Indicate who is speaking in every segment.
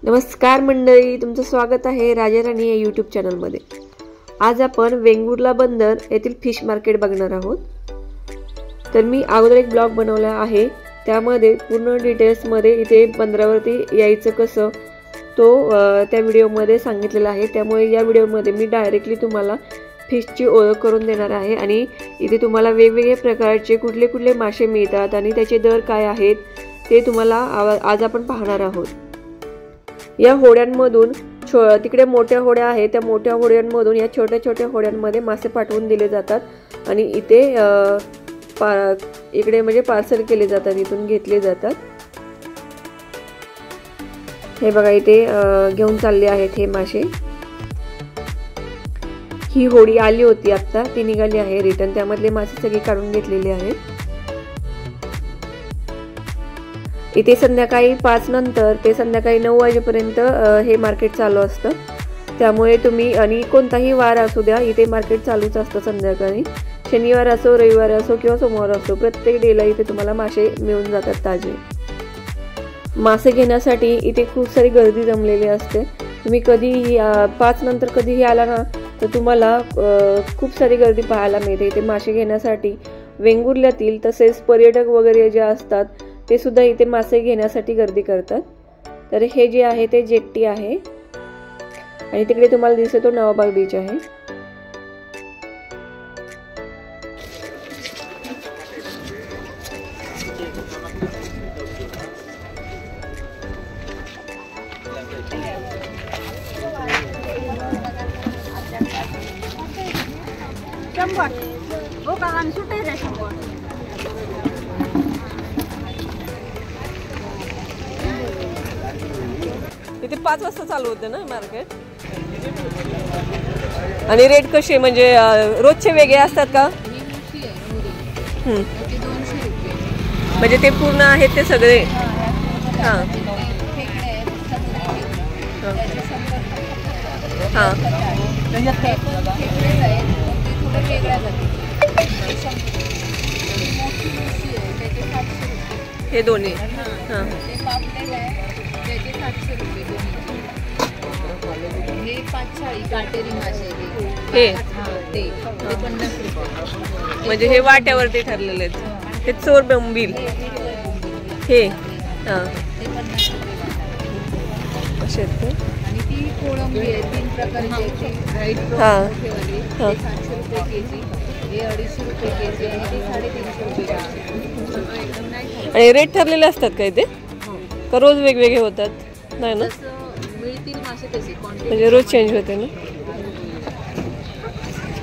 Speaker 1: नमस्कार मंडळी, तुमचं स्वागत आहे राजा राणी या यूट्यूब चॅनलमध्ये। आज आपण वेंगुर्ला बंदर येथील फिश मार्केट बघणार आहोत। तर मी अगोदर एक ब्लॉग बनवला आहे, त्यामध्ये पूर्ण डिटेल्स मध्ये इथे बंदरावरती यायचं कसं तो त्या व्हिडिओमध्ये सांगितलेला आहे। त्यामुळे या व्हिडिओमध्ये मी डायरेक्टली तुम्हाला फिशची ओळख करून देणार आहे आणि इथे तुम्हाला वेगवेगळे प्रकारचे कुठले कुठले मासे मिळतात आणि त्याचे दर काय आहेत ते तुम्हाला आज आपण पाहणार आहोत। या होड्यांमधून तिकडे मोठ्या होड्या आहेत, त्या मोठ्या होड्यांमधून या छोट्या छोट्या होड्यांमध्ये मासे पाठवून दिले जातात आणि इथे इकडे म्हणजे पार्सल केले जातात, इथून घेतले जातात। हे बघा इथे घेऊन चालले आहेत हे मासे। ही होडी आली होती आता, ती निघाली आहे रिटर्न, त्यामधले मासे सगळे काढून घेतलेले आहेत। इथे संध्याकाळी 5 नंतर ते संध्याकाळी 9 वाजेपर्यंत हे मार्केट चालू असतं। त्यामुळे तुम्ही आणि कोणताही वार असू द्या इथे मार्केट चालूच असतं संध्याकाळी। शनिवार असो, रविवार असो किंवा सोमवार असो, प्रत्येक डेला इथे तुम्हाला मासे मिळून जातात ताजे। मासे घेण्यासाठी इथे खूप सारी गर्दी जमलेली असते। तुम्ही कधीही 5 नंतर कधीही आला ना तर तुम्हाला खूप सारी गर्दी पाहायला मिळते इथे मासे घेण्यासाठी। वेंगुर्ल्यातील तसेच पर्यटक वगैरे जे असतात ते सुद्धा इथे मासे घेण्यासाठी गर्दी करतात। तर हे जे आहे ते जेट्टी आहे आणि तिकडे तुम्हाला दिसतो नवाबाग बीच आहे। इथे 5 वाजता चालू होते ना मार्केट। आणि रेट कसे म्हणजे रोजचे वेगळे असतात का? म्हणजे ते पूर्ण आहेत ते सगळे? हां हां हे दोन्ही हां म्हणजे हे वाट्यावरती ठरलेले आहेत। हे चोर बोंबील हे असे आहेत
Speaker 2: आणि ती कोळंबी आहे 3 प्रकारची, व्हाईट
Speaker 1: हां
Speaker 2: 700 रुपये केजी, हे 250 रुपये केजी आणि ती 350 रुपये।
Speaker 1: आणि रेट ठरलेले असतात का इथे का रोज वेगवेगळे होतात? नाही ना,
Speaker 2: मिळतील मासे तसे
Speaker 1: म्हणजे रोज चेंज होते ना।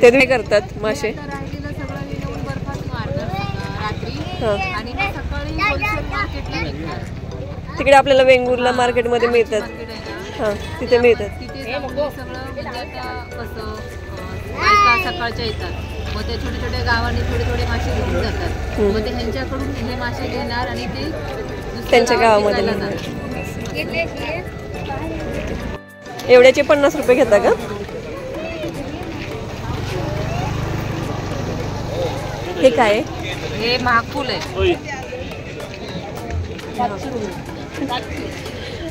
Speaker 1: ते काय करतात मासे?
Speaker 2: राहिलेलं सगळं नेऊन बर्फात मारणार रात्री आणि सकाळी होलसेल मार्केटला विकणार।
Speaker 1: तिकडे आपल्याला वेंगुर्ला मार्केटमध्ये मिळतात। हां तिथे मिळतात।
Speaker 2: तिथे सगळं म्हणजे आता कसं बायका सकाळच्या येतात, मग ते छोट्या छोट्या गावांनी थोडे थोडे मासे घेऊन जातात, मग ते ह्यांच्याकडून हे मासे घेणार आणि ते
Speaker 1: त्यांच्या गावामध्ये। एवढ्याचे 50 रुपये घेता का? हे काय?
Speaker 2: हे महाफूल आहे।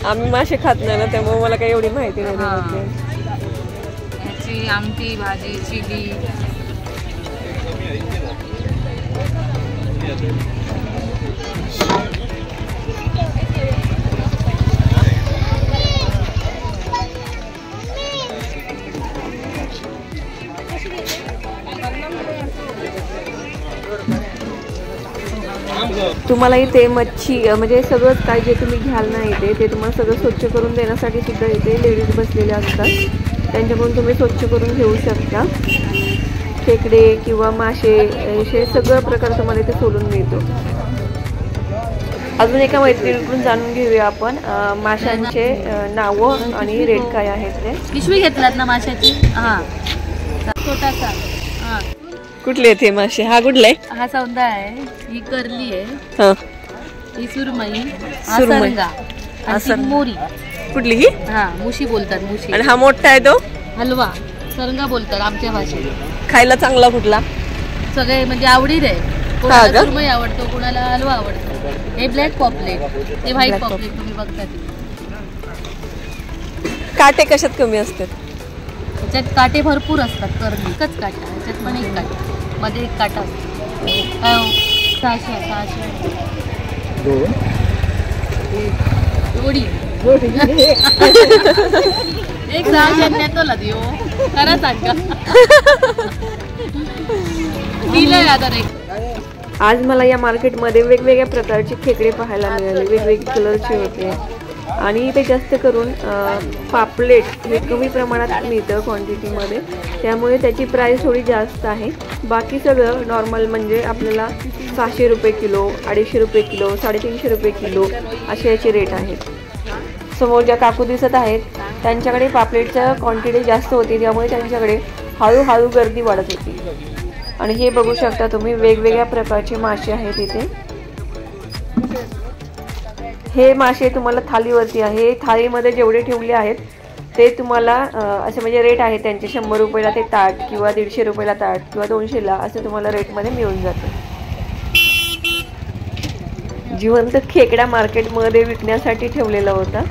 Speaker 1: आम्ही मासे खात नाही ना, त्यामुळे मला काही एवढी माहिती नाही।
Speaker 2: याची आमटी, भाजी, चिली।
Speaker 1: तुम्हाला इथे मच्छी म्हणजे सगळंच काय जे तुम्ही घ्याल ना इथे ते तुम्हाला सगळं स्वच्छ करून देण्यासाठी सुद्धा इथे लेडीज बसलेल्या असतात, त्यांच्याकडून तुम्ही स्वच्छ करून घेऊ शकता। खेकडे किंवा मासे हे सगळं प्रकार तुम्हाला इथे सोडून मिळतो। अजून एका मैत्रिणीकडून जाणून घेऊया आपण माशांचे नावं आणि रेट काय आहेत ते।
Speaker 2: पिशवी घेतलात ना माशाची? हां छोटासा। हां
Speaker 1: कुठले आहेत हे मासे? हा कुठला आहे?
Speaker 2: हा सौंदा आहे, ही करली आहे,
Speaker 1: हां
Speaker 2: ही सुरमई, हा सरंगा आणि मोरी।
Speaker 1: कुठली ही?
Speaker 2: हां मुशी बोलतात, मुशी।
Speaker 1: आणि हा मोठा आहे तो?
Speaker 2: हलवा सरंगा बोलतात आमच्या भाषेत।
Speaker 1: खायला चांगला कुठला?
Speaker 2: सगळे म्हणजे आवडीत आहे, कोणाला सुरमई आवडतो, कोणाला हलवा आवडतो। हे ब्लॅक पॉपलेट, हे व्हाईट पॉपलेट तुम्ही बघता ते।
Speaker 1: काटे कशात कमी असतात?
Speaker 2: त्याच्यात काटे भरपूर असतात, तर एकच काटा, त्याच्यात पण एक काटा, मध्ये एक काटा असतो. काय हो? 600 जोडी एक 600 नेतो ला देऊ खरं सांगा. दिलंय आता रे.
Speaker 1: आज मला या मार्केटमध्ये वेगवेगळ्या प्रकारचे खेकडे पाहायला मिळाले, वेगवेगळे कलरचे होते आणि ते जास्त करून पापलेट हे कमी प्रमाणात मिळतं क्वांटिटीमध्ये, त्यामुळे त्याची प्राईस थोडी जास्त आहे. बाकी सगळं नॉर्मल म्हणजे आपल्याला 600 रुपये किलो, 250 रुपये किलो, 350 रुपये किलो असे याचे रेट आहेत. समोर ज्या काकू दिसत आहेत त्यांच्याकडे पापलेटचं क्वांटिटी जास्त होती, त्यामुळे त्यांच्याकडे हळूहळू गर्दी वाढत होती. आणि हे बघू शकता तुम्ही वेगवेगळ्या प्रकारचे मासे आहेत इथे. हे मासे तुम्हाला थालीवरती आहे, थाळीमध्ये जेवढे ठेवले आहेत ते तुम्हाला असे म्हणजे रेट आहे त्यांचे 100 रुपयाला ते ताट किंवा 150 रुपयाला ताट किंवा 200ला असं तुम्हाला रेटमध्ये मिळून जातं. जिवंत खेकडा मार्केटमध्ये विकण्यासाठी ठेवलेला होता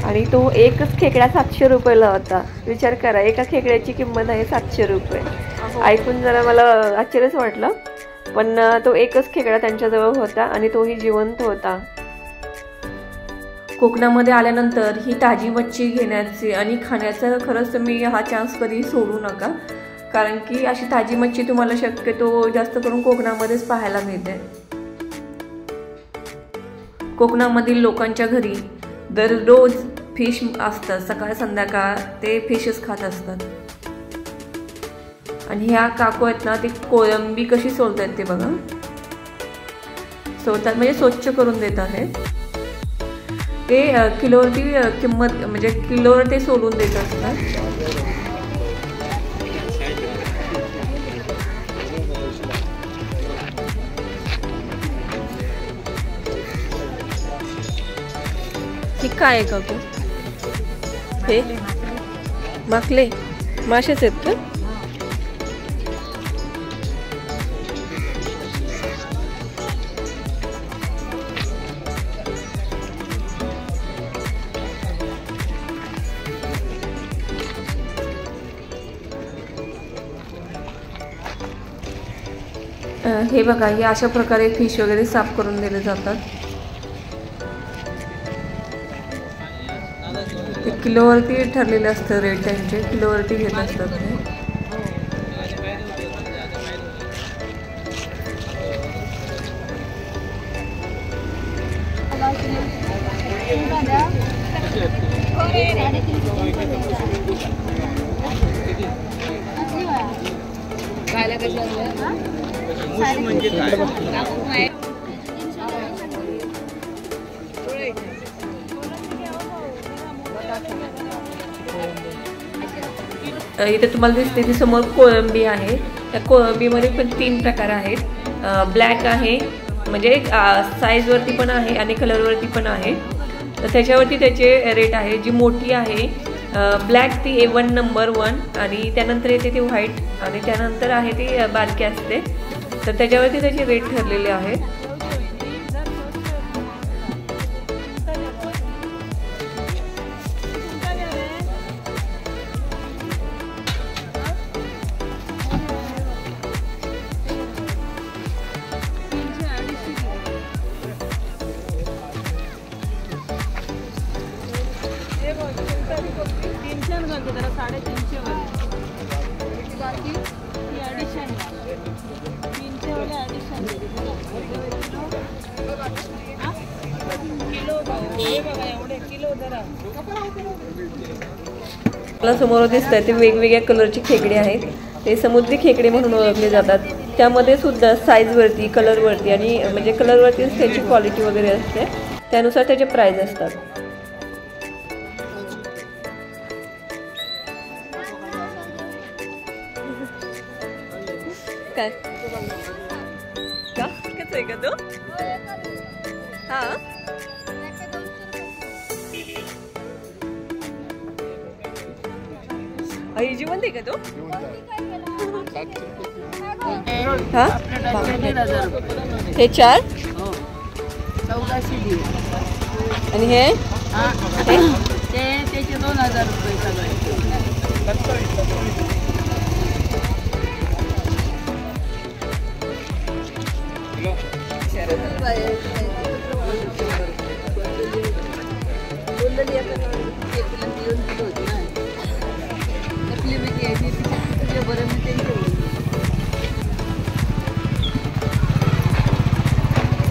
Speaker 1: आणि तो एकच खेकडा 700 रुपयाला होता. विचार करा, एका खेकड्याची किंमत आहे 700 रुपये. ऐकून जरा मला आश्चर्यच वाटलं, पण तो एकच खेकडा त्यांच्याजवळ होता आणि तोही जिवंत होता. कोकणामध्ये आल्यानंतर ही ताजी मच्छी घेण्याची आणि खाण्याचा खरंच तुम्ही हा चान्स कधी सोडू नका, कारण की अशी ताजी मच्छी तुम्हाला शक्यतो जास्त करून कोकणामध्येच पाहायला मिळते. कोकणामधील लोकांच्या घरी दररोज फिश असतं, सकाळ संध्याकाळ ते फिशच खात असतात. आणि ह्या काकू आहेत ना, ती कोळंबी कशी सोलतात ते बघा. सोलतात म्हणजे स्वच्छ करून देत आहेत ते. किलोवरती किंमत म्हणजे किलोवर ते सोलून देत असतात. हे काय आहे काकू? हे माकले मासेच आहेत का? हे बघा, हे अशा प्रकारे फिश वगैरे साफ करून दिले जातात. ते किलोवरती ठरलेलं असतं रेट, त्यांचे किलोवरती घेत असतात ते. इथे तुम्हाला दिसते ती समोर कोळंबी आहे. त्या कोळंबीमध्ये पण 3 प्रकार आहेत. ब्लॅक आहे म्हणजे साईजवरती पण आहे आणि कलरवरती पण आहे, तर त्याच्यावरती त्याचे रेट आहे. जी मोठी आहे ब्लॅक ती A1 नंबर 1 आणि त्यानंतर येते ती व्हाईट आणि त्यानंतर आहे ती बारकी असते, तर त्याच्यावरती त्याचे रेट ठरलेले आहेत. मला समोर दिसत आहे ते वेगवेगळ्या कलरचे खेकडे आहेत. ते समुद्री खेकडे म्हणून ओळखले जातात. त्यामध्ये सुद्धा साईजवरती, कलरवरती आणि म्हणजे कलरवरतीच त्याची क्वालिटी वगैरे असते, त्यानुसार त्याचे प्राइस असतात. काय का कसं आहे का तो? हा आई जिवंत आहे का तो? हा हे 4
Speaker 2: 1400
Speaker 1: आणि हे
Speaker 2: त्याचे 2000 रुपये सगळे.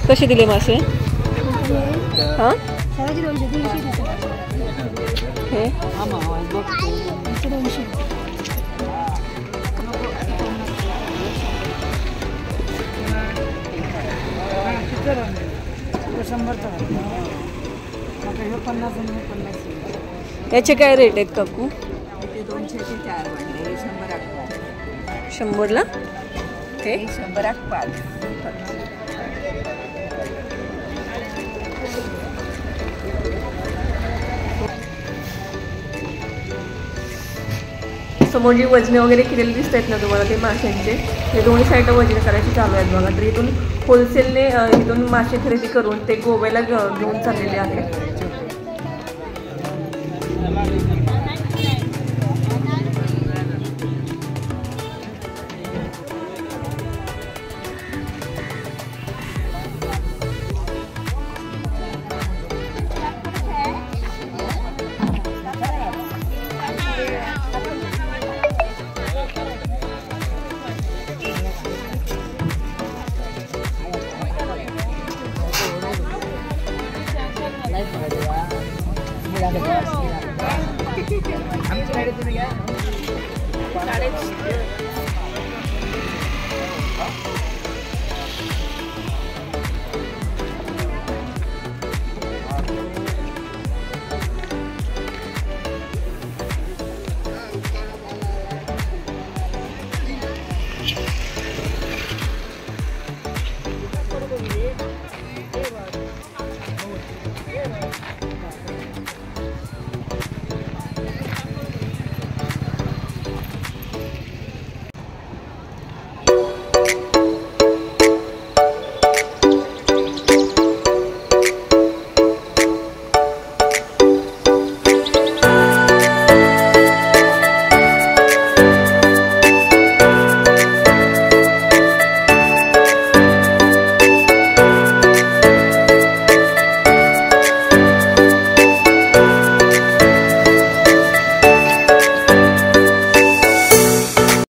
Speaker 1: कसे दिले मासे? हां हे याचे काय रेट आहेत काकू?
Speaker 2: 204 वाटले
Speaker 1: 100ला हे
Speaker 2: 100 पाच.
Speaker 1: समोर जी वजने वगैरे केलेली दिसत आहेत ना तुम्हाला ते माशांचे, हे दोन्ही साईड वजने करायची चालू आहेत बघा. तर इथून होलसेलने इथून मासे खरेदी करून ते गोव्याला घेऊन चाललेले आहेत.
Speaker 2: आमच्या तुम्ही